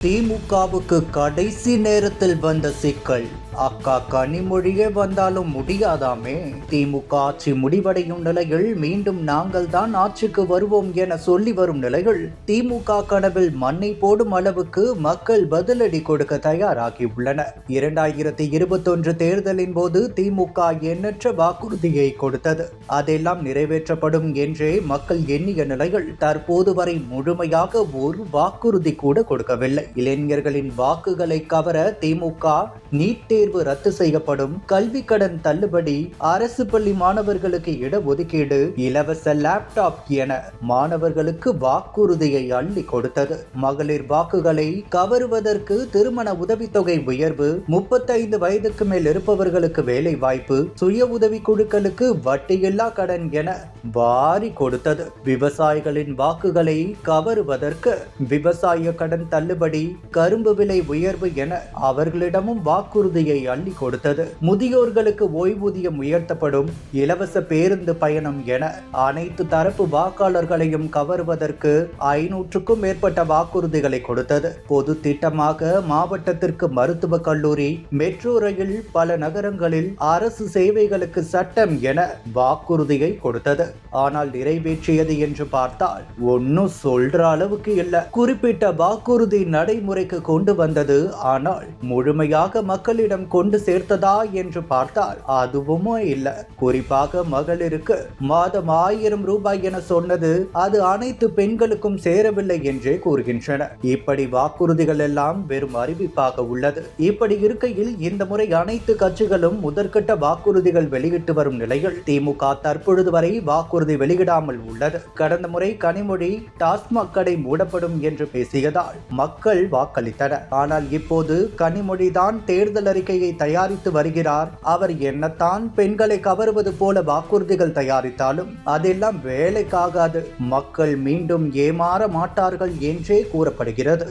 திமுகவுக்கு கடைசி நேரத்தில் வந்த சிக்கல். அக்கா கனிமொழியே வந்தாலும் முடியாதாமே. திமுக ஆட்சி முடிவடையும் நிலையில் மீண்டும் நாங்கள் தான் ஆட்சிக்கு வருவோம் என சொல்லி வரும் நிலையில் திமுக கனவில் மண்ணை போடும் அளவுக்கு மக்கள் பதிலடி கொடுக்க தயாராகியுள்ளனர். 2021 தேர்தலின் போது திமுக எண்ணற்ற வாக்குறுதியை கொடுத்தது. அதெல்லாம் நிறைவேற்றப்படும் என்றே மக்கள் எண்ணிய நிலையில் தற்போது வரை முழுமையாக ஒரு வாக்குறுதி கூட கொடுக்கவில்லை. இளைஞர்களின் வாக்குகளை கவர திமுக நீட் தேர்வு ரத்து செய்யப்படும், கல்வி கடன் தள்ளுபடி, அரசு பள்ளி மாணவர்களுக்கு இடஒதுக்கீடு, இலவச லேப்டாப் என மாணவர்களுக்கு வாக்குறுதியை அள்ளி கொடுத்தது. மகளிர் வாக்குகளை கவருவதற்கு திருமண உதவித்தொகை உயர்வு, 35 வயதுக்கு மேல் இருப்பவர்களுக்கு வேலை வாய்ப்பு, சுய உதவி குழுக்களுக்கு வட்டியில்லா கடன் என வாரி கொடுத்தது. விவசாயிகளின் வாக்குகளை கவருவதற்கு விவசாய கடன் தள்ளுபடி, கரும்பு விலை உயர்வு என அவர்களிடமும் வாக்குறுதியை அள்ளி கொடுத்தது. முதியோர்களுக்கு ஓய்வூதியம் உயர்த்தப்படும், இலவச பேருந்து பயணம் என அனைத்து தரப்பு வாக்காளர்களையும் கவருவதற்கு 500க்கும் மேற்பட்ட வாக்குறுதிகளை கொடுத்தது. பொது திட்டமாக மாவட்டத்திற்கு மருத்துவக் கல்லூரி, மெட்ரோ ரயில், பல நகரங்களில் அரசு சேவைகளுக்கு சட்டம் என வாக்குறுதியை கொடுத்தது. ஆனால் நிறைவேற்றியது என்று பார்த்தால் ஒன்னும் சொல்ற அளவுக்கு இல்ல. குறிப்பிட்ட வாக்குறுதி நடைமுறைக்கு கொண்டு வந்தது, ஆனால் முழுமையாக மக்களிடம் கொண்டு சேர்த்ததா என்று பார்த்தால் அதுவும் இல்ல. குறிப்பாக மகளிருக்கு மாதம் 1000 ரூபாய் என சொன்னது அது அனைத்து பெண்களுக்கும் சேரவில்லை என்றே கூறுகின்றனர். இப்படி வாக்குறுதிகள் எல்லாம் வெறும் அறிவிப்பாக உள்ளது. இப்படி இருக்கையில் இந்த முறை அனைத்து கட்சிகளும் முதற்கட்ட வாக்குறுதிகள் வெளியிட்டு வரும் நிலையில் திமுக தற்பொழுது வரை வாக்குறுதி வெளியிடாமல் உள்ளது. கடந்த முறை கனிமொழி டாஸ்மாக் கடை மூடப்படும் என்று பேசியதால் மக்கள் வாக்களித்தனர். ஆனால் இப்போது கனிமொழி தான் தேர்தல் அறிக்கையை தயாரித்து வருகிறார். அவர் என்னத்தான் பெண்களை கவருவது போல வாக்குறுதிகள் தயாரித்தாலும் அதெல்லாம் வேலைக்காகாது. மக்கள் மீண்டும் ஏமாற மாட்டார்கள் என்றே கூறப்படுகிறது.